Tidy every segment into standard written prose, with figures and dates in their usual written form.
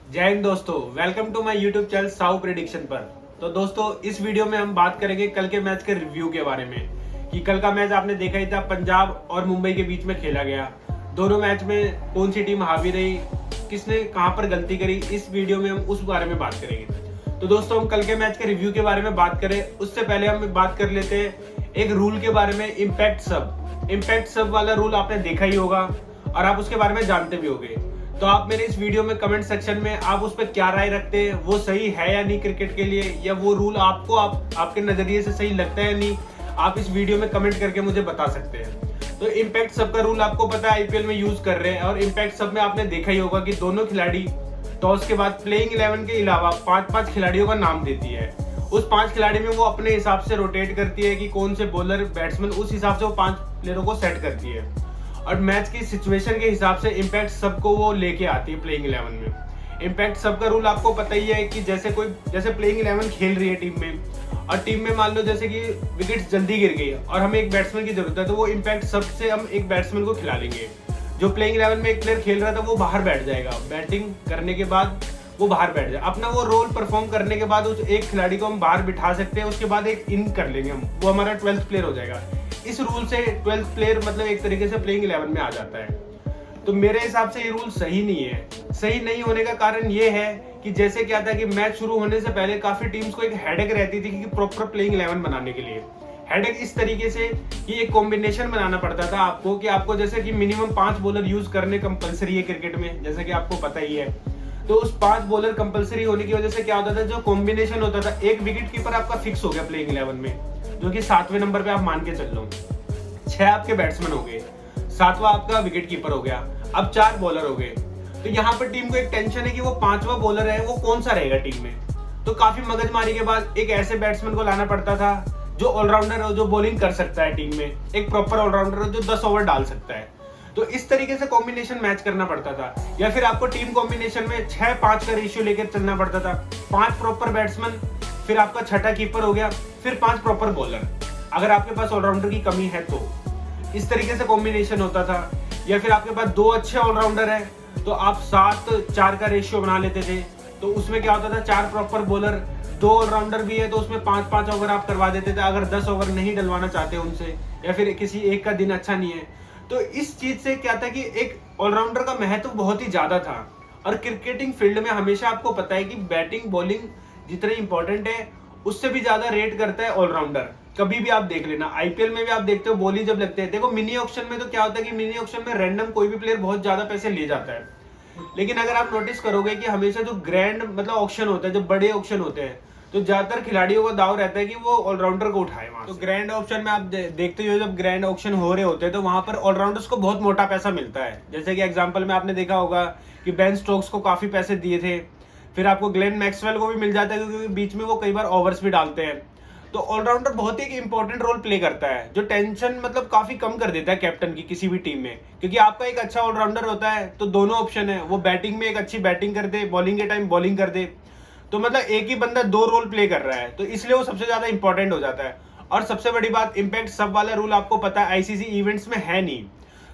जय हिंद दोस्तों, welcome to my YouTube channel साउ प्रेडिक्शन पर। तो दोस्तों, इस वीडियो में हम बात करेंगे कल के मैच के रिव्यू के बारे में कि कल का मैच आपने देखा ही था, पंजाब और मुंबई के बीच में खेला गया। दोनों मैच में कौन सी टीम हावी रही, किसने कहां पर गलती करी, इस वीडियो में हम उस बारे में बात करेंगे। तो दोस्तों, हम कल के मैच के रिव्यू के बारे में बात करें उससे पहले हम बात कर लेते हैं एक रूल के बारे में, इम्पैक्ट सब वाला रूल आपने देखा ही होगा और आप उसके बारे में जानते भी होंगे। तो आप मेरे इस वीडियो में कमेंट सेक्शन में आप उस पर क्या राय रखते हैं, वो सही है या नहीं क्रिकेट के लिए, या वो रूल आपको आपके नजरिए से सही लगता है या नहीं, आप इस वीडियो में कमेंट करके मुझे बता सकते हैं। तो इम्पैक्ट सब का रूल आपको पता है, आईपीएल में यूज कर रहे हैं और इम्पैक्ट सब में आपने देखा ही होगा कि दोनों खिलाड़ी टॉस के बाद प्लेइंग 11 के अलावा 5-5 खिलाड़ियों का नाम देती है। उस 5 खिलाड़ी में वो अपने हिसाब से रोटेट करती है कि कौन से बॉलर बैट्समैन, उस हिसाब से वो 5 प्लेयरों को सेट करती है और मैच की सिचुएशन के हिसाब से इम्पैक्ट सबको वो लेके आती है प्लेइंग 11 में। इम्पैक्ट सब का रूल आपको पता ही है कि जैसे प्लेइंग 11 खेल रही है टीम में और टीम में मान लो जैसे कि विकेट्स जल्दी गिर गई और हमें एक बैट्समैन की जरूरत है, तो वो इम्पैक्ट सब से हम एक बैट्समैन को खिला लेंगे। जो प्लेइंग 11 में एक प्लेयर खेल रहा था वो बाहर बैठ जाएगा, बैटिंग करने के बाद वो बाहर बैठ जाए, अपना वो रोल परफॉर्म करने के बाद उस एक खिलाड़ी को हम बाहर बिठा सकते हैं, उसके बाद एक इन कर लेंगे हम, वो हमारा 12th प्लेयर हो जाएगा। इस रूल से 12th प्लेयर मतलब एक तरीके से प्लेइंग 11 में आ जाता है। तो मेरे हिसाब से ये रूल सही नहीं है। सही नहीं होने का कारण ये है कि जैसे क्या था कि मैच शुरू होने से पहले काफी टीम्स को एक हेडेक रहती थी कि प्रॉपर प्लेइंग 11 बनाने के लिए। हेडेक इस तरीके से कि एक कॉम्बिनेशन बनाना पड़ता था आपको कि आपको जैसे कि मिनिमम 5 बॉलर यूज करने कंपलसरी है क्रिकेट में, जैसे कि आपको पता ही है। तो उस 5 बॉलर कंपलसरी होने की वजह से क्या होता था, जो कॉम्बिनेशन होता था, एक विकेट कीपर आपका फिक्स हो गया प्लेइंग 11 में, जो कि 7वें नंबर पे आप मान के चल लो। 6 आपके बैट्समैन हो गए, 7वां आपका विकेट कीपर हो गया, अब 4 बॉलर हो गए। तो यहाँ पर टीम को एक टेंशन है कि वो 5वां बॉलर है वो कौन सा रहेगा टीम में। तो काफी मगजमारी के बाद एक ऐसे बैट्समैन को लाना पड़ता था जो ऑलराउंडर हो, जो बॉलिंग कर सकता है टीम में, एक प्रॉपर ऑलराउंडर हो जो 10 ओवर डाल सकता है। तो इस तरीके से कॉम्बिनेशन मैच करना पड़ता था, या फिर आपको टीम कॉम्बिनेशन में 6-5 का रेशियो लेकर चलना पड़ता था। 5 प्रॉपर बैट्समैन, फिर आपका छठा कीपर हो गया, फिर 5 प्रॉपर बॉलर, अगर आपके पास ऑलराउंडर की कमी है तो इस तरीके से कॉम्बिनेशन होता था। या फिर आपके पास 2 अच्छे ऑलराउंडर है तो आप 7-4 का रेशियो बना लेते थे। तो उसमें क्या होता था, 4 प्रॉपर बॉलर, 2 ऑलराउंडर भी है तो उसमें 5-5 ओवर आप करवा देते थे, अगर 10 ओवर नहीं डलवाना चाहते उनसे, या फिर किसी एक का दिन अच्छा नहीं है। तो इस चीज से क्या था कि एक ऑलराउंडर का महत्व बहुत ही ज्यादा था। और क्रिकेटिंग फील्ड में हमेशा आपको पता है कि बैटिंग बॉलिंग जितने इंपॉर्टेंट है उससे भी ज्यादा रेट करता है ऑलराउंडर। कभी भी आप देख लेना, आईपीएल में भी आप देखते हो बॉली जब लगते हैं, देखो मिनी ऑक्शन में तो क्या होता है कि मिनी ऑक्शन में रैंडम कोई भी प्लेयर बहुत ज्यादा पैसे ले जाता है। लेकिन अगर आप नोटिस करोगे कि हमेशा जो ग्रैंड मतलब ऑक्शन होता है, जो बड़े ऑक्शन होते हैं, तो ज्यादातर खिलाड़ियों का दाव रहता है कि वो ऑलराउंडर को उठाए वहां। तो ग्रैंड ऑप्शन में आप देखते हो, जब ग्रैंड ऑक्शन हो रहे होते हैं तो वहां पर ऑलराउंडर्स को बहुत मोटा पैसा मिलता है। जैसे कि एग्जांपल में आपने देखा होगा कि बेन स्टोक्स को काफी पैसे दिए थे, फिर आपको ग्लेन मैक्सवेल को भी मिल जाता है क्योंकि बीच में वो कई बार ओवर्स भी डालते हैं। तो ऑलराउंडर बहुत ही एक इंपॉर्टेंट रोल प्ले करता है, जो टेंशन मतलब काफी कम कर देता है कैप्टन की किसी भी टीम में, क्योंकि आपका एक अच्छा ऑलराउंडर होता है तो दोनों ऑप्शन है, वो बैटिंग में एक अच्छी बैटिंग कर दे, बॉलिंग के टाइम बॉलिंग कर दे, तो मतलब एक ही बंदा 2 रोल प्ले कर रहा है, तो इसलिए वो सबसे ज्यादा इंपॉर्टेंट हो जाता है। और सबसे बड़ी बात, इम्पैक्ट सब वाला रूल आपको पता है आईसीसी इवेंट्स में है नहीं।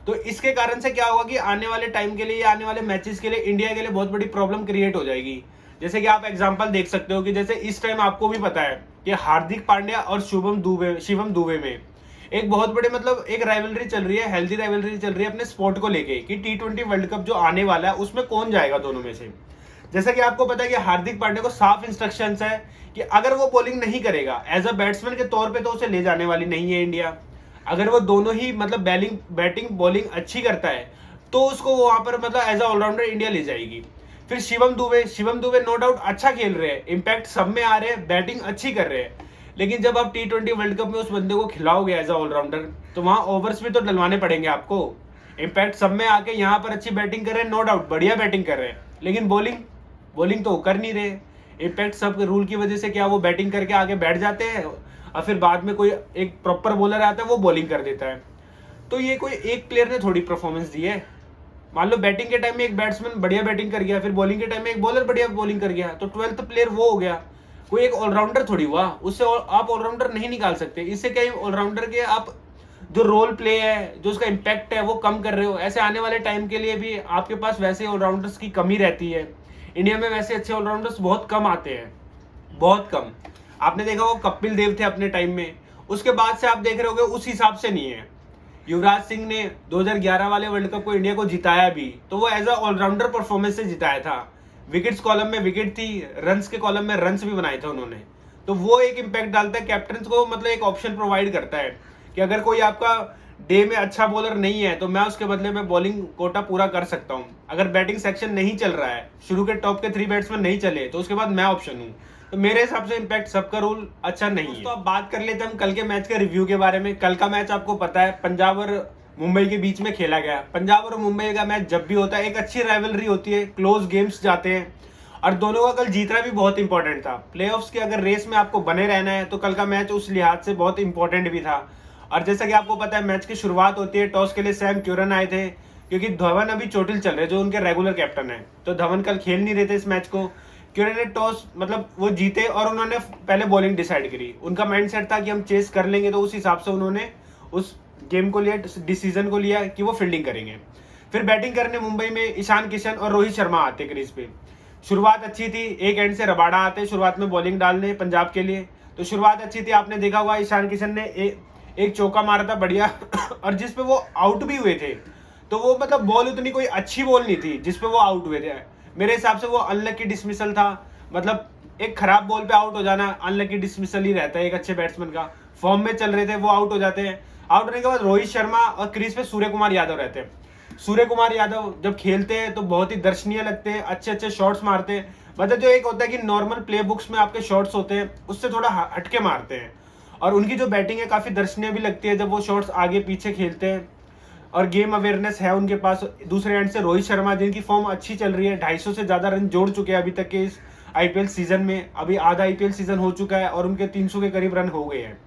तो इसके कारण से क्या होगा कि आने वाले टाइम के लिए या आने वाले मैचेस के लिए इंडिया के लिए बहुत बड़ी प्रॉब्लम क्रिएट हो जाएगी। जैसे कि आप एग्जांपल देख सकते हो कि जैसे इस टाइम आपको भी पता है कि हार्दिक पांड्या और शिवम दुबे में एक बहुत बड़े मतलब एक राइवलरी चल रही है, हेल्दी राइवलरी चल रही है अपने स्पोर्ट को लेके कि T20 वर्ल्ड कप जो आने वाला है उसमें कौन जाएगा दोनों में से। जैसा कि आपको पता है कि हार्दिक पांड्या को साफ इंस्ट्रक्शंस है कि अगर वो बॉलिंग नहीं करेगा एज अ बैट्समैन के तौर पे तो उसे ले जाने वाली नहीं है इंडिया। अगर वो दोनों ही मतलब बैटिंग बॉलिंग अच्छी करता है तो उसको वहां पर मतलब एज अ ऑलराउंडर इंडिया ले जाएगी। फिर शिवम दुबे नो डाउट अच्छा खेल रहे हैं, इम्पैक्ट सब में आ रहे हैं, बैटिंग अच्छी कर रहे हैं, लेकिन जब आप T20 वर्ल्ड कप में उस बंदे को खिलाओगे एज अ ऑलराउंडर तो वहां ओवर्स भी तो डलवाने पड़ेंगे आपको। इम्पैक्ट सब में आके यहाँ पर अच्छी बैटिंग कर रहे हैं, नो डाउट बढ़िया बैटिंग कर रहे हैं, लेकिन बॉलिंग बॉलिंग तो कर नहीं रहे। इम्पैक्ट सब रूल की वजह से क्या वो बैटिंग करके आगे बैठ जाते हैं और फिर बाद में कोई एक प्रॉपर बॉलर आता है वो बॉलिंग कर देता है। तो ये कोई एक प्लेयर ने थोड़ी परफॉर्मेंस दी है। मान लो बैटिंग के टाइम में एक बैट्समैन बढ़िया बैटिंग कर गया, फिर बॉलिंग के टाइम में एक बॉलर बढ़िया बॉलिंग कर गया, तो 12th प्लेयर वो हो गया, कोई एक ऑलराउंडर थोड़ी हुआ, उससे आप ऑलराउंडर नहीं निकाल सकते। इससे क्या ऑलराउंडर के आप जो रोल प्ले है, जो उसका इम्पैक्ट है वो कम कर रहे हो। ऐसे आने वाले टाइम के लिए भी आपके पास वैसे ऑलराउंडर्स की कमी रहती है। इंडिया में वैसे अच्छे ऑलराउंडर्स बहुत कम आते हैं, बहुत कम। आपने देखा होगा कपिल देव थे अपने टाइम में, उसके बाद से आप देख रहे होगे उस हिसाब से नहीं है। युवराज सिंह ने 2011 वाले वर्ल्ड कप को इंडिया को जिताया भी, तो वो एज अ ऑलराउंडर परफॉर्मेंस से जिताया था। विकेट्स कॉलम में विकेट थी, रन्स के कॉलम में रन्स भी बनाए थे उन्होंने। तो वो एक इम्पैक्ट डालता है, कैप्टन को मतलब एक ऑप्शन प्रोवाइड करता है कि अगर कोई आपका डे में अच्छा बॉलर नहीं है तो मैं उसके बदले में बॉलिंग कोटा पूरा कर सकता हूँ। अगर बैटिंग सेक्शन नहीं चल रहा है, शुरू के टॉप के 3 बैट्समैन नहीं चले, तो उसके बाद मैं ऑप्शन हूँ। तो मेरे हिसाब से इम्पैक्ट सबका रूल अच्छा नहीं है। तो अब बात कर लेते हैं हम कल के मैच के रिव्यू के बारे में। कल का मैच आपको पता है पंजाब और मुंबई के बीच में खेला गया। पंजाब और मुंबई का मैच जब भी होता है एक अच्छी राइवलरी होती है, क्लोज गेम्स जाते हैं, और दोनों का कल जीतना भी बहुत इंपॉर्टेंट था। प्लेऑफ्स के अगर रेस में आपको बने रहना है तो कल का मैच उस लिहाज से बहुत इंपॉर्टेंट भी था। और जैसा कि आपको पता है मैच की शुरुआत होती है, टॉस के लिए सैम क्यूरन आए थे, क्योंकि धवन अभी चोटिल चल रहे जो उनके रेगुलर कैप्टन है, तो धवन कल खेल नहीं रहे थे इस मैच को। क्यूरन ने टॉस मतलब वो जीते और उन्होंने पहले बॉलिंग डिसाइड करी। उनका माइंडसेट था कि हम चेस कर लेंगे, तो उस हिसाब से उन्होंने उस गेम को लिया, डिसीजन को लिया कि वो फील्डिंग करेंगे। फिर बैटिंग करने मुंबई में ईशान किशन और रोहित शर्मा आते क्रीज पे। शुरुआत अच्छी थी, एक एंड से रबाड़ा आते शुरुआत में बॉलिंग डालने पंजाब के लिए, तो शुरुआत अच्छी थी। आपने देखा होगा ईशान किशन ने एक चौका मारा था बढ़िया और जिसपे वो आउट भी हुए थे। तो वो मतलब बॉल उतनी कोई अच्छी बॉल नहीं थी जिसपे वो आउट हुए थे। मेरे हिसाब से वो अनलकी डिसमिसल था, मतलब एक खराब बॉल पे आउट हो जाना अनलकी डिसमिसल ही रहता है एक अच्छे बैट्समैन का। फॉर्म में चल रहे थे, वो आउट हो जाते हैं। आउट होने के बाद रोहित शर्मा और क्रीज पे सूर्य कुमार यादव रहते हैं। सूर्य कुमार यादव जब खेलते हैं तो बहुत ही दर्शनीय लगते हैं, अच्छे अच्छे शॉट्स मारते हैं। मतलब जो एक होता है कि नॉर्मल प्ले बुक्स में आपके शॉट्स होते हैं उससे थोड़ा हटके मारते हैं, और उनकी जो बैटिंग है काफी दर्शनीय भी लगती है जब वो शॉट्स आगे पीछे खेलते हैं, और गेम अवेयरनेस है उनके पास। दूसरे एंड से रोहित शर्मा जिनकी फॉर्म अच्छी चल रही है, 250 से ज्यादा रन जोड़ चुके हैं अभी तक के इस आईपीएल सीजन में। अभी आधा आईपीएल सीजन हो चुका है और उनके 300 के करीब रन हो गए हैं।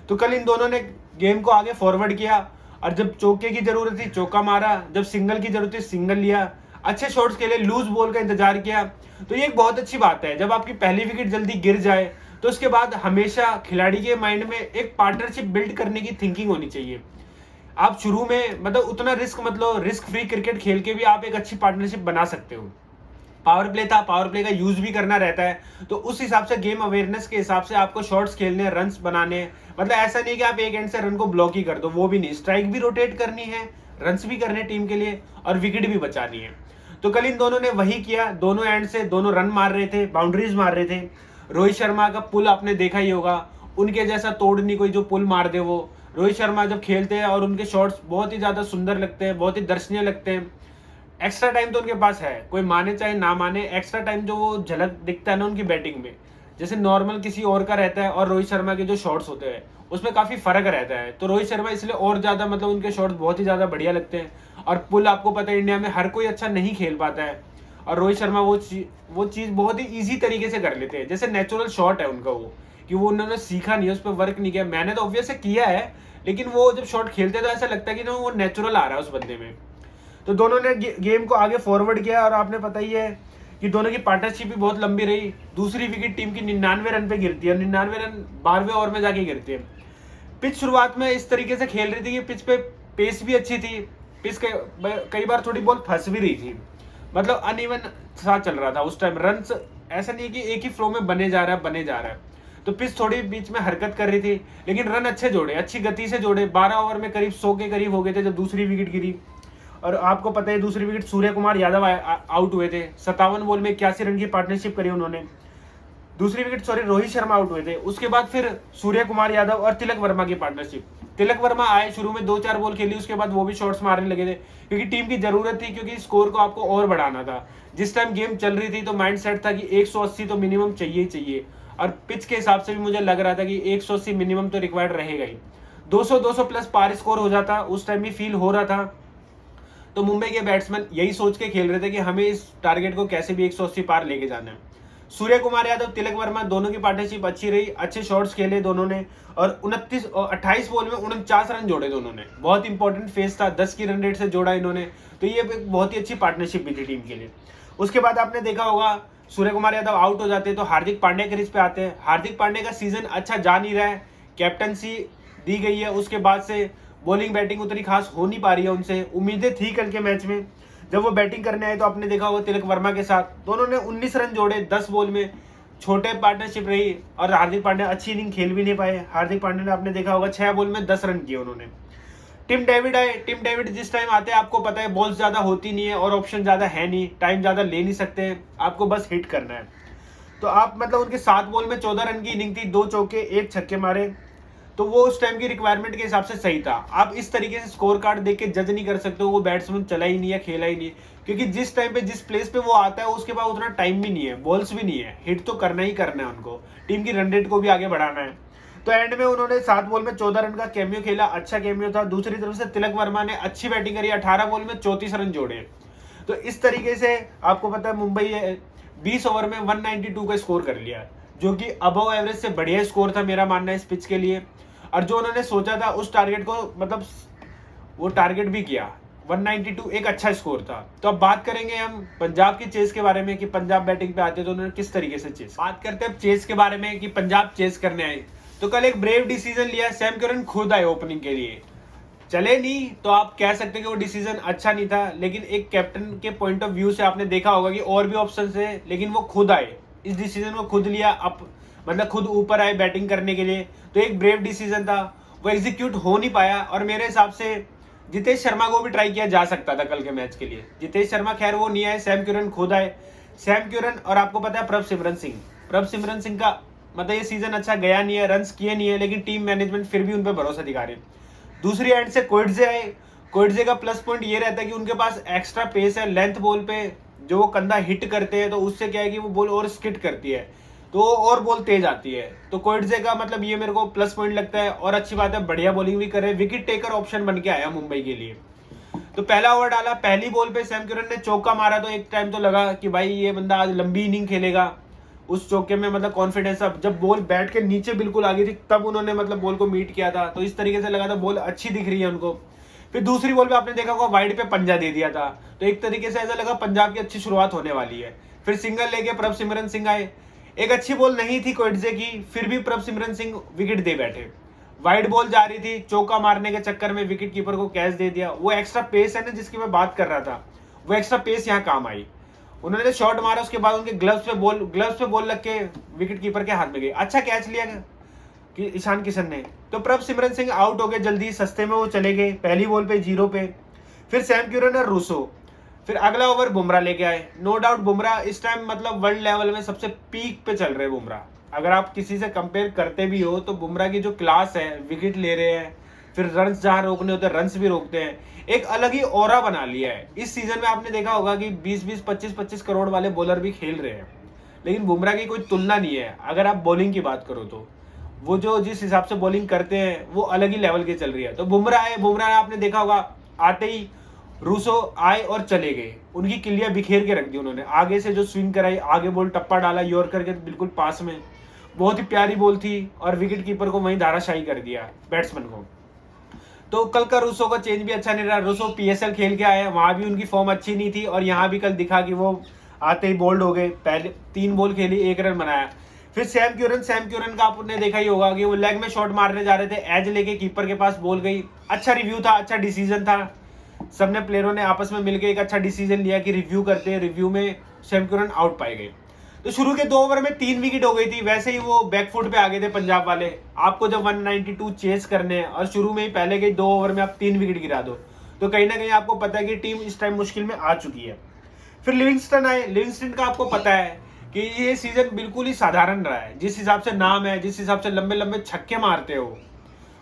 तो कल इन दोनों ने गेम को आगे फॉरवर्ड किया, और जब चौके की जरूरत थी चौका मारा, जब सिंगल की जरूरत थी सिंगल लिया, अच्छे शॉट्स के लिए लूज बॉल का इंतजार किया। तो ये एक बहुत अच्छी बात है, जब आपकी पहली विकेट जल्दी गिर जाए तो उसके बाद हमेशा खिलाड़ी के माइंड में एक पार्टनरशिप बिल्ड करने की थिंकिंग होनी चाहिए। आप शुरू में मतलब उतना रिस्क मतलब रिस्क फ्री क्रिकेट खेल के भी आप एक अच्छी पार्टनरशिप बना सकते हो। पावर प्ले था, पावर प्ले का यूज भी करना रहता है, तो उस हिसाब से गेम अवेयरनेस के हिसाब से आपको शॉट्स खेलने, रन्स बनाने। मतलब ऐसा नहीं कि आप एक एंड से रन को ब्लॉक ही कर दो, वो भी नहीं, स्ट्राइक भी रोटेट करनी है, रन्स भी करने टीम के लिए, और विकेट भी बचानी है। तो कल इन दोनों ने वही किया, दोनों एंड से दोनों रन मार रहे थे, बाउंड्रीज मार रहे थे। रोहित शर्मा का पुल आपने देखा ही होगा, उनके जैसा तोड़ नहीं कोई जो पुल मार दे वो। रोहित शर्मा जब खेलते हैं और उनके शॉट्स बहुत ही ज्यादा सुंदर लगते हैं, बहुत ही दर्शनीय लगते हैं। एक्स्ट्रा टाइम तो उनके पास है, कोई माने चाहे ना माने, एक्स्ट्रा टाइम जो वो झलक दिखता है ना उनकी बैटिंग में, जैसे नॉर्मल किसी और का रहता है और रोहित शर्मा के जो शॉट्स होते हैं उसमें काफी फर्क रहता है। तो रोहित शर्मा इसलिए और ज्यादा मतलब उनके शॉट्स बहुत ही ज्यादा बढ़िया लगते हैं। और पुल आपको पता है इंडिया में हर कोई अच्छा नहीं खेल पाता है, और रोहित शर्मा वो चीज बहुत ही ईजी तरीके से कर लेते हैं, जैसे नेचुरल शॉट है उनका वो, कि वो उन्होंने सीखा नहीं है, उस पर वर्क नहीं किया। मैंने तो ऑब्वियस किया है, लेकिन वो जब शॉट खेलते तो ऐसा लगता है कि ना वो नेचुरल आ रहा है उस बंदे में। तो दोनों ने गेम को आगे फॉरवर्ड किया, और आपने पता ही है कि दोनों की पार्टनरशिप भी बहुत लंबी रही। दूसरी विकेट टीम की 99 रन पे गिरती है, 99 रन 12वें ओवर में जाके गिरती है। पिच शुरुआत में इस तरीके से खेल रही थी कि पिच पे पेस भी अच्छी थी, पिच कई बार थोड़ी बॉल फंस भी रही थी, मतलब अनइवन सा चल रहा था उस टाइम। रन ऐसा नहीं कि एक ही फ्लो में बने जा रहा है, तो पिच थोड़ी बीच में हरकत कर रही थी, लेकिन रन अच्छे जोड़े, अच्छी गति से जोड़े। 12 ओवर में करीब 100 के करीब हो गए थे जब दूसरी विकेट गिरी। और आपको पता है दूसरी विकेट सूर्य कुमार यादव आउट हुए थे, 57 बॉल में 81 रन की पार्टनरशिप करी उन्होंने। दूसरी विकेट रोहित शर्मा आउट हुए थे, उसके बाद फिर सूर्य कुमार यादव और तिलक वर्मा की पार्टनरशिप। तिलक वर्मा आए, शुरू में 2-4 बॉल खेली, उसके बाद वो भी शॉट्स मारने लगे थे, क्योंकि टीम की जरूरत थी, क्योंकि स्कोर को आपको और बढ़ाना था। जिस टाइम गेम चल रही थी तो माइंड सेट था कि 180 तो मिनिमम चाहिए ही चाहिए, और पिच के हिसाब से भी मुझे लग रहा था कि 180 मिनिमम तो रिक्वायर्ड रहेगा ही। 200 प्लस पार स्कोर हो जाता, उस टाइम भी फील हो रहा था। तो मुंबई के बैट्समैन यही सोच के खेल रहे थे कि हमें इस टारगेट को कैसे भी 180 पार लेके जाना है। सूर्य कुमार यादव, तिलक वर्मा दोनों की पार्टनरशिप अच्छी रही, अच्छे शॉट्स खेले दोनों ने, और 28 बॉल में 49 रन जोड़े दोनों ने। बहुत इंपॉर्टेंट फेज था, 10 की रन रेट से जोड़ा इन्होंने, तो ये एक बहुत ही अच्छी पार्टनरशिप भी थी टीम के लिए। उसके बाद आपने देखा होगा सूर्य कुमार यादव आउट हो जाते तो हार्दिक पांड्या क्रीज पे आते हैं। हार्दिक पांड्या का सीजन अच्छा जा नहीं रहा है, कैप्टनसी दी गई है, उसके बाद से बॉलिंग बैटिंग उतनी खास हो नहीं पा रही है उनसे। उम्मीदें थी कल के मैच में, जब वो बैटिंग करने आए तो आपने देखा होगा तिलक वर्मा के साथ, दोनों ने 19 रन जोड़े 10 बॉल में। छोटे पार्टनरशिप रही और हार्दिक पांड्या अच्छी इनिंग खेल भी नहीं पाए। हार्दिक पांड्या ने आपने देखा होगा 6 बॉल में 10 रन किए उन्होंने। टिम डेविड आए। टिम डेविड जिस टाइम आते हैं आपको पता है बॉल्स ज्यादा होती नहीं है और ऑप्शन ज्यादा है नहीं, टाइम ज्यादा ले नहीं सकते, आपको बस हिट करना है। तो आप मतलब उनके 7 बॉल में 14 रन की इनिंग थी, 2 चौके 1 छक्के मारे, तो वो उस टाइम की रिक्वायरमेंट के हिसाब से सही था। आप इस तरीके से स्कोर कार्ड देख के जज नहीं कर सकते हो वो बैट्समैन चला ही नहीं है, खेला ही नहीं, क्योंकि जिस टाइम पे जिस प्लेस पे वो आता है उसके बाद उतना टाइम भी नहीं है, बॉल्स भी नहीं है, हिट तो करना ही करना है उनको, टीम की रन रेट को भी आगे बढ़ाना है। तो एंड में उन्होंने 7 बॉल में 14 रन का कैमियो खेला, अच्छा कैमियो था। दूसरी तरफ से तिलक वर्मा ने अच्छी बैटिंग करी, 18 बॉल में 34 रन जोड़े। तो इस तरीके से आपको पता है मुंबई 20 ओवर में 192 का स्कोर कर लिया, जो कि अबव एवरेज से बढ़िया स्कोर था मेरा मानना है इस पिच के लिए। और जो उन्होंने सोचा था उस टारगेट को मतलब वो टारगेट भी किया। 192 एक अच्छा स्कोर था। तो अब बात करेंगे हम पंजाब की चेस के बारे में कि पंजाब बैटिंग पे आते तो उन्होंने किस तरीके से चेस। बात करते हैं चेस के बारे में कि पंजाब चेस करने आए तो कल एक ब्रेव डिसीजन लिया, सैम करन खुद आए ओपनिंग के लिए। चले नहीं तो आप कह सकते हैं कि वो डिसीजन अच्छा नहीं था, लेकिन एक कैप्टन के पॉइंट ऑफ व्यू से आपने देखा होगा कि और भी ऑप्शन है, लेकिन वो खुद आए, इस डिसीजन को खुद लिया, अप मतलब खुद ऊपर आए बैटिंग करने के लिए। तो एक ब्रेव डिसीजन था, वो एग्जीक्यूट हो नहीं पाया। और मेरे हिसाब से जितेश शर्मा को भी ट्राई किया जा सकता था कल के मैच के लिए। जितेश शर्मा खैर वो नहीं आए, सैम करन खुद आए। सैम करन और आपको पता है प्रभ सिमरन सिंह का मतलब ये सीजन अच्छा गया नहीं है, रन्स किए नहीं है, लेकिन टीम मैनेजमेंट फिर भी उन पर भरोसा दिखा रही। दूसरी एंड से कोइटजे आए। कोइटजे का प्लस पॉइंट ये रहता है कि उनके पास एक्स्ट्रा पेस है, लेंथ बॉल पे जो वो कंधा हिट करते हैं तो उससे क्या है कि वो बॉल और स्किट करती है, तो और बॉल तेज आती है। तो कोइटजे का मतलब ये मेरे को प्लस पॉइंट लगता है। और अच्छी बात है, बढ़िया बॉलिंग भी कर रहे, विकेट टेकर ऑप्शन बन के आया मुंबई के लिए। तो पहला ओवर डाला, पहली बॉल पे सैम करन ने चौका मारा, तो एक टाइम तो लगा कि भाई ये बंदा आज लंबी इनिंग खेलेगा। उस चौके में मतलब कॉन्फिडेंस था, जब बॉल बैट के नीचे बिल्कुल आ गई थी तब उन्होंने मतलब बॉल को मीट किया था, तो इस तरीके से लगा था बॉल अच्छी दिख रही है उनको। फिर दूसरी बॉल पे आपने देखा होगा वाइड पे पंजा दे दिया था, तो एक तरीके से ऐसा लगा पंजाब की अच्छी शुरुआत होने वाली है। फिर सिंगल लेके प्रभ सिमरन सिंह आए। एक अच्छी बॉल नहीं थी कोइटजे की, फिर भी प्रभ सिमरन सिंह विकेट दे बैठे। वाइड बॉल जा रही थी, चौका मारने के चक्कर में विकेट कीपर को कैच दे दिया। वो एक्स्ट्रा पेस है ना जिसकी मैं बात कर रहा था, वो एक्स्ट्रा पेस यहाँ काम आई। उन्होंने शॉट मारा, उसके बाद उनके ग्लव्स पे बॉल लग के विकेट कीपर के हाथ में गई। अच्छा कैच लिया कि ईशान किशन ने। तो प्रभ सिमरन सिंह आउट हो गए जल्दी, सस्ते में वो चले गए पहली बॉल पे 0 पे। फिर सैम करन और रूसो। फिर अगला ओवर बुमराह लेके आए। नो डाउट बुमराह इस टाइम मतलब वर्ल्ड लेवल में सबसे पीक पे चल रहे हैं बुमराह। अगर आप किसी से कंपेयर करते भी हो तो बुमराह की जो क्लास है, विकेट ले रहे हैं, फिर रन्स जहां रोकने होते हैं रन्स भी रोकते हैं, एक अलग ही ऑरा बना लिया है। इस सीजन में आपने देखा होगा कि 20-20, 25-25 करोड़ वाले बॉलर भी खेल रहे हैं, लेकिन बुमराह की कोई तुलना नहीं है। अगर आप बॉलिंग की बात करो तो वो जो जिस हिसाब से बॉलिंग करते हैं वो अलग ही लेवल की चल रही है। तो बुमराह आपने देखा होगा आते ही रूसो आए और चले गए, उनकी किलियां बिखेर के रख दी उन्होंने। आगे से जो स्विंग कराई, आगे बॉल टप्पा डाला यॉर्कर के बिल्कुल पास में, बहुत ही प्यारी बॉल थी और विकेट कीपर को वहीं धाराशाही कर दिया बैट्समैन को। तो कल का रूसो का चेंज भी अच्छा नहीं रहा। रूसो पीएसएल खेल के आए, वहां भी उनकी फॉर्म अच्छी नहीं थी और यहाँ भी कल दिखा कि वो आते ही बोल्ड हो गए। पहले 3 बॉल खेली, 1 रन बनाया। फिर सैम करन का आपने देखा ही होगा कि वो लेग में शॉट मारने जा रहे थे, एज लेके कीपर के पास बॉल गई। अच्छा रिव्यू था, अच्छा डिसीजन था, सबने प्लेयरों ने आपस में मिलकर एक अच्छा डिसीजन लिया कि रिव्यू करते हैं। रिव्यू में सैम करन आउट पाए गए। तो शुरू के 2 ओवर में 3 विकेट हो गई थी, वैसे ही वो बैकफुट पे आ गए थे पंजाब वाले। आपको जब 192 चेस करने हैं और शुरू में ही पहले के 2 ओवर में आप 3 विकेट गिरा दो, तो कहीं ना कहीं आपको पता है कि टीम इस टाइम मुश्किल में आ चुकी है। फिर लिविंगस्टन आए। लिविंगस्टन का आपको पता है कि ये सीजन बिल्कुल ही साधारण रहा है। जिस हिसाब से नाम है, जिस हिसाब से लंबे लंबे छक्के मारते हो,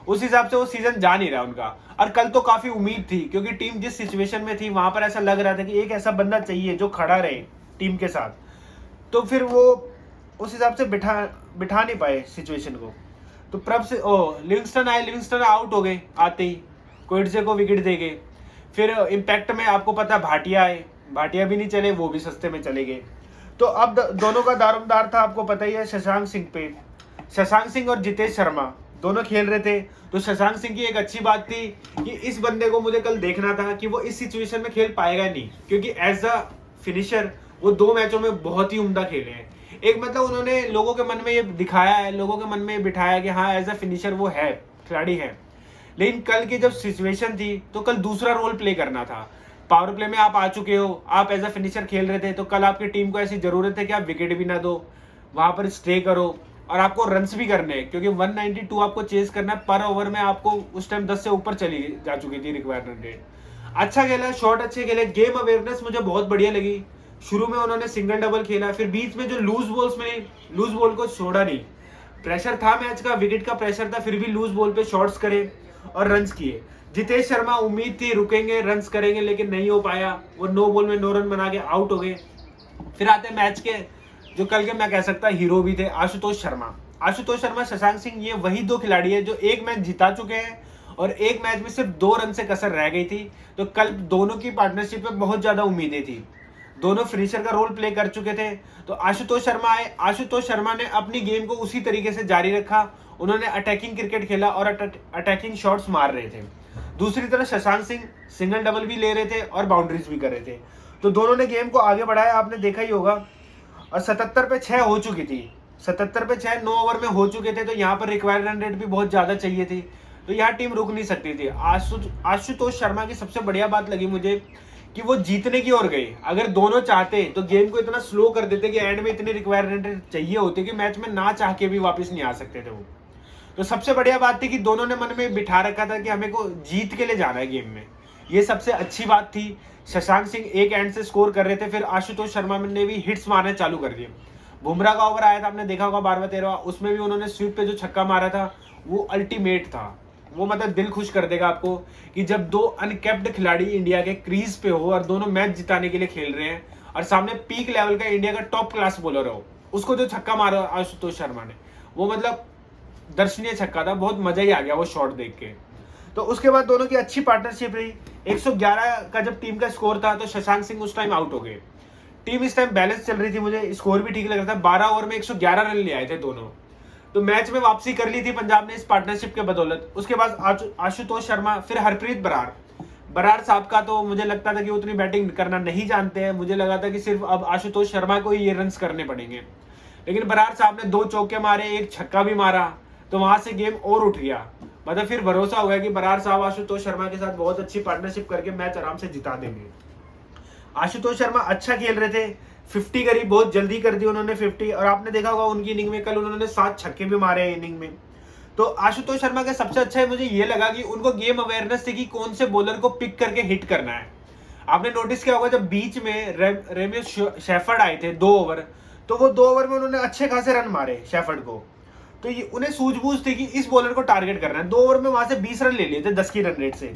उस हिसाब से वो सीजन जा नहीं रहा उनका। और कल तो काफी उम्मीद थी, क्योंकि टीम जिस सिचुएशन में थी वहां पर ऐसा लग रहा था कि एक ऐसा बंदा चाहिए जो खड़ा रहे टीम के साथ। तो फिर वो उस हिसाब से बिठा नहीं पाए सिचुएशन को। तो लिविंगस्टन आए, लिविंगस्टन आउट हो गए आते ही, कोइटजे को विकेट दे गए। फिर इम्पैक्ट में आपको पता भाटिया आए, भाटिया भी नहीं चले, वो भी सस्ते में चले गए। तो अब दोनों का दारोमदार था, आपको पता ही है, शशांक सिंह पे। शशांक सिंह और जितेश शर्मा दोनों खेल रहे थे। तो शशांक सिंह की एक अच्छी बात थी कि इस बंदे को मुझे कल देखना था कि वो इस सिचुएशन में खेल पाएगा नहीं, क्योंकि एज अ फिनिशर वो 2 मैचों में बहुत ही उम्दा खेले हैं। एक मतलब उन्होंने लोगों के मन में ये दिखाया है, लोगों के मन में ये बिठाया कि हाँ एज अ फिनिशर वो है, खिलाड़ी है। लेकिन कल की जब सिचुएशन थी तो कल दूसरा रोल प्ले करना था, पावर प्ले में आप आ चुके हो, आप एज अ फिनिशर खेल रहे थे, तो कल आपकी टीम को ऐसी जरूरत है कि आप विकेट भी ना दो, वहां पर स्टे करो और आपको रन्स भी करने हैं, क्योंकि 192 आपको चेस करना है पर ओवर में। आपको उस टाइम 10 से ऊपर चली जा चुकी थी रिक्वायर्ड रन रेट। अच्छा खेला, शॉट अच्छे खेले, गेम अवेयरनेस मुझे बहुत बढ़िया लगी। शुरू में उन्होंने सिंगल डबल खेला, फिर बीच में जो लूज बॉल्स मिली, लूज बॉल को छोड़ा नहीं। प्रेशर था मैच का, विकेट का प्रेशर था, फिर भी लूज बॉल पे शॉट्स करे और रन्स किए। जितेश शर्मा उम्मीद थी रुकेंगे, रन्स करेंगे, लेकिन नहीं हो पाया। वो 9 बॉल में 9 रन बना के आउट हो गए। फिर आते मैच के जो कल के मैं कह सकता हीरो भी थे, आशुतोष शर्मा। आशुतोष शर्मा, शशांक सिंह, ये वही 2 खिलाड़ी है जो एक मैच जिता चुके हैं और एक मैच में सिर्फ 2 रन से कसर रह गई थी। तो कल दोनों की पार्टनरशिप में बहुत ज्यादा उम्मीदें थी, दोनों फिनिशर का रोल प्ले कर चुके थे। तो आशुतोष शर्मा आए, आशुतोष शर्मा ने अपनी गेम को उसी तरीके से जारी रखा। उन्होंने अटैकिंग क्रिकेट खेला और अटैकिंग शॉट्स मार रहे थे। दूसरी तरफ शशांक सिंह सिंगल डबल भी ले रहे थे और बाउंड्रीज भी कर रहे थे। तो दोनों ने गेम को आगे बढ़ाया, आपने देखा ही होगा। और 77 पे 6 हो चुकी थी, 77 पे 6 9 ओवर में हो चुके थे। तो यहाँ पर रिक्वायर्ड रन रेट भी बहुत ज्यादा चाहिए थी, तो यहाँ टीम रुक नहीं सकती थी। आशुतोष शर्मा की सबसे बढ़िया बात लगी मुझे कि वो जीतने की ओर गए। अगर दोनों चाहते तो गेम को इतना स्लो कर देते कि एंड में इतनी रिक्वायर्ड रन रेट चाहिए होती कि मैच में ना चाह के भी वापस नहीं आ सकते थे वो। तो सबसे बढ़िया बात थी कि दोनों ने मन में बिठा रखा था कि हमें को जीत के लिए जाना है गेम में। ये सबसे अच्छी बात थी। शशांक सिंह एक एंड से स्कोर कर रहे थे, फिर आशुतोष शर्मा ने भी हिट्स मारने चालू कर दिए। बुमराह का ओवर आया था, आपने देखा होगा 12वां-13वां, उसमें भी उन्होंने स्वीप पे जो छक्का मारा था वो अल्टीमेट था। वो मतलब दिल खुश कर देगा आपको कि जब 2 अनकैप्ड खिलाड़ी इंडिया के क्रीज पे हो और दोनों मैच जिताने के लिए खेल रहे हैं और सामने पीक लेवल का इंडिया का टॉप क्लास बॉलर हो, उसको जो छक्का मारा आशुतोष शर्मा ने, वो मतलब दर्शनीय छक्का था। बहुत मजा ही आ गया वो शॉट देख के। तो उसके बाद दोनों की अच्छी पार्टनरशिप रही। 111 का जब टीम का स्कोर था तो शशांक सिंह उस टाइम आउट हो गए। टीम इस टाइम बैलेंस चल रही थी, मुझे स्कोर भी ठीक लग रहा था। 12 ओवर में 111 रन ले आए थे दोनों। तो मैच में वापसी कर ली थी पंजाब ने इस पार्टनरशिप के बदौलत। उसके बाद आशुतोष शर्मा, फिर हरप्रीत बराड़ साहब का तो मुझे लगता था कि उतनी बैटिंग करना नहीं जानते हैं। मुझे लगा था कि सिर्फ अब आशुतोष शर्मा को ही ये रन्स करने पड़ेंगे, लेकिन बराड़ साहब ने 2 चौके मारे, एक छक्का भी मारा, तो वहां से गेम और उठ गया। मतलब फिर भरोसा हो गया कि बराड़ साहब आशुतोष शर्मा के साथ बहुत अच्छी पार्टनरशिप करके मैच आराम से जिता देंगे। आशुतोष शर्मा अच्छा खेल रहे थे, 50 करी, बहुत जल्दी कर दी उन्होंने 50। और आपने देखा होगा उनकी इनिंग में कल उन्होंने 7 छक्के भी मारे हैं इनिंग में। तो आशुतोष शर्मा का सबसे अच्छा है मुझे ये लगा कि उनको गेम अवेयरनेस थी कि कौन से बॉलर को पिक करके हिट करना है। आपने नोटिस किया होगा जब बीच में रेमियो शेफर्ड आए थे 2 ओवर, तो वो 2 ओवर में उन्होंने अच्छे खासे रन मारे शेफर्ड को। तो ये उन्हें सूझबूझ थी कि इस बॉलर को टारगेट करना है। 2 ओवर में वहां से 20 रन ले लिए थे 10 की रन रेट से।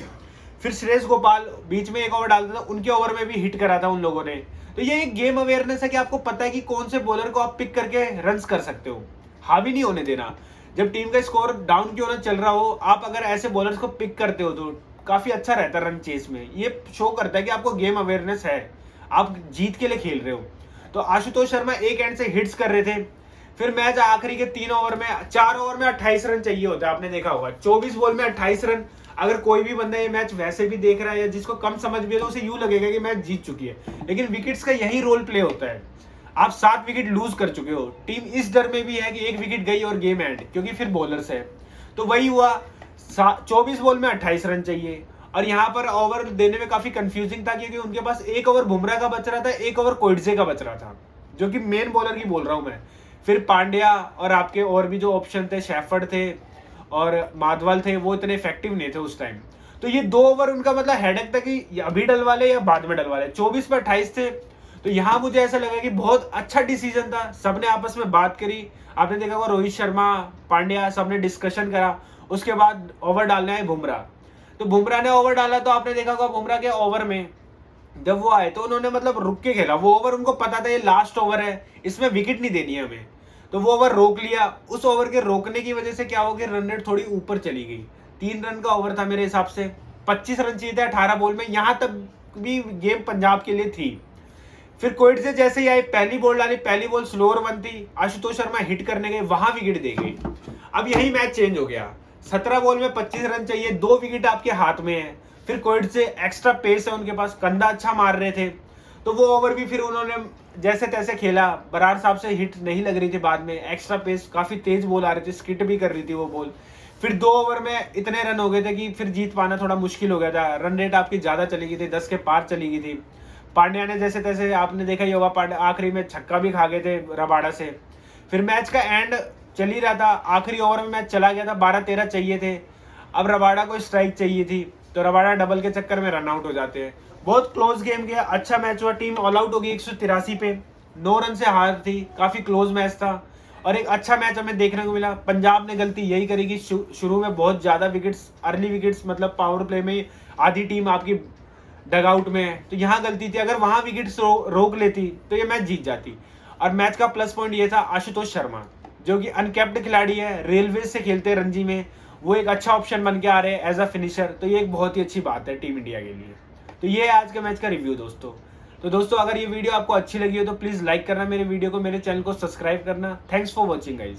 फिर श्रेयस गोपाल बीच में एक ओवर डालता था, उनके ओवर में भी हिट करा था उन लोगों ने। तो ये एक गेम अवेयरनेस है कि आपको पता है कि कौन से बॉलर को आप पिक करके रन्स कर सकते हो, हावी नहीं होने देना। जब टीम का स्कोर डाउन क्यों ना चल रहा हो, आप अगर ऐसे बॉलर्स को पिक करते हो तो काफी अच्छा रहता है रन चेस में। ये शो करता है कि आपको गेम अवेयरनेस है, आप जीत के लिए खेल रहे हो। तो आशुतोष शर्मा एक एंड से हिट्स कर रहे थे। फिर मैच आखिरी के 3 ओवर में, 4 ओवर में 28 रन चाहिए होता है, आपने देखा होगा 24 बॉल में 28 रन। अगर कोई भी बंदा ये मैच वैसे भी देख रहा है या जिसको कम समझ भी है तो उसे यूं लगेगा कि मैच जीत चुकी है, लेकिन विकेट्स का यही रोल प्ले होता है। आप 7 विकेट लूज कर चुके हो, टीम इस डर में भी है कि 1 विकेट गई और गेम एंड, क्योंकि फिर बॉलर्स है। तो वही हुआ, 24 बॉल में 28 रन चाहिए। और यहाँ पर ओवर देने में काफी कंफ्यूजिंग था, क्योंकि उनके पास 1 ओवर बुमराह का बच रहा था, 1 ओवर कोइटजे का बच रहा था, जो कि मेन बॉलर की बोल रहा हूं मैं। फिर पांड्या और आपके और भी जो ऑप्शन थे, शेफर्ड थे और माधवाल थे, वो इतने इफेक्टिव नहीं थे उस टाइम। तो ये 2 ओवर उनका मतलब हेडेक था कि अभी डलवा ले या बाद में डलवा ले। 24 पर 28 थे। तो यहाँ मुझे ऐसा लगा कि बहुत अच्छा डिसीजन था। सबने आपस में बात करी, आपने देखा होगा रोहित शर्मा, पांड्या, सबने डिस्कशन करा। उसके बाद ओवर डालना है बुमराह। तो बुमराह ने ओवर डाला, तो आपने देखा होगा बुमराह के ओवर में जब वो आए तो उन्होंने मतलब रुक के खेला। वो ओवर उनको पता था ये लास्ट ओवर है, इसमें विकेट नहीं देनी है हमें, तो वो ओवर रोक लिया। उस ओवर के रोकने की वजह से क्या हो गया, रन रेट थोड़ी ऊपर चली गई। 3 रन का ओवर था मेरे हिसाब से, 25 रन चाहिए थे 18 बॉल में। यहां तक भी गेम पंजाब के लिए थी। फिर कोइटजे जैसे ही आए, पहली बॉल डाली, पहली बॉल स्लोअर वन थी, आशुतोष शर्मा हिट करने गए, वहां विकेट दे गए। अब यही मैच चेंज हो गया। 17 बॉल में 25 रन चाहिए, 2 विकेट आपके हाथ में है। फिर कोइटजे एक्स्ट्रा पेस है उनके पास, कंधा अच्छा मार रहे थे, तो वो ओवर भी फिर उन्होंने जैसे तैसे खेला। बराड़ साहब से हिट नहीं लग रही थी बाद में, एक्स्ट्रा पेस, काफी तेज बॉल आ रही थी, स्किट भी कर रही थी वो बॉल। फिर 2 ओवर में इतने रन हो गए थे कि फिर जीत पाना थोड़ा मुश्किल हो गया था। रन रेट आपकी ज़्यादा चली गई थी, 10 के पार चली गई थी। पांड्या ने जैसे तैसे, आपने देखा ही होगा, पांड्या आखिरी में छक्का भी खा गए थे रबाडा से। फिर मैच का एंड चल ही रहा था, आखिरी ओवर में मैच चला गया था, 12-13 चाहिए थे। अब रबाडा को स्ट्राइक चाहिए थी, तो रबाडा डबल के चक्कर में रन आउट हो जाते हैं। बहुत क्लोज गेम गया, अच्छा मैच हुआ, टीम ऑल आउट हो गई 183 पे, 9 रन से हार थी, काफी क्लोज मैच था और एक अच्छा मैच हमें देखने को मिला। पंजाब ने गलती यही करी कि शुरू में बहुत ज्यादा विकेट्स, अर्ली विकेट्स, मतलब पावर प्ले में आधी टीम आपकी डगआउट में है, तो यहाँ गलती थी। अगर वहां विकेट्स रोक लेती तो ये मैच जीत जाती। और मैच का प्लस पॉइंट ये था, आशुतोष शर्मा जो कि अनकैप्ड खिलाड़ी है, रेलवे से खेलते हैं रणजी में, वो एक अच्छा ऑप्शन बन के आ रहे हैं एज अ फिनिशर, तो ये एक बहुत ही अच्छी बात है टीम इंडिया के लिए। तो ये है आज के मैच का रिव्यू दोस्तों। तो दोस्तों अगर ये वीडियो आपको अच्छी लगी हो तो प्लीज लाइक करना मेरे वीडियो को, मेरे चैनल को सब्सक्राइब करना। Thanks for watching guys.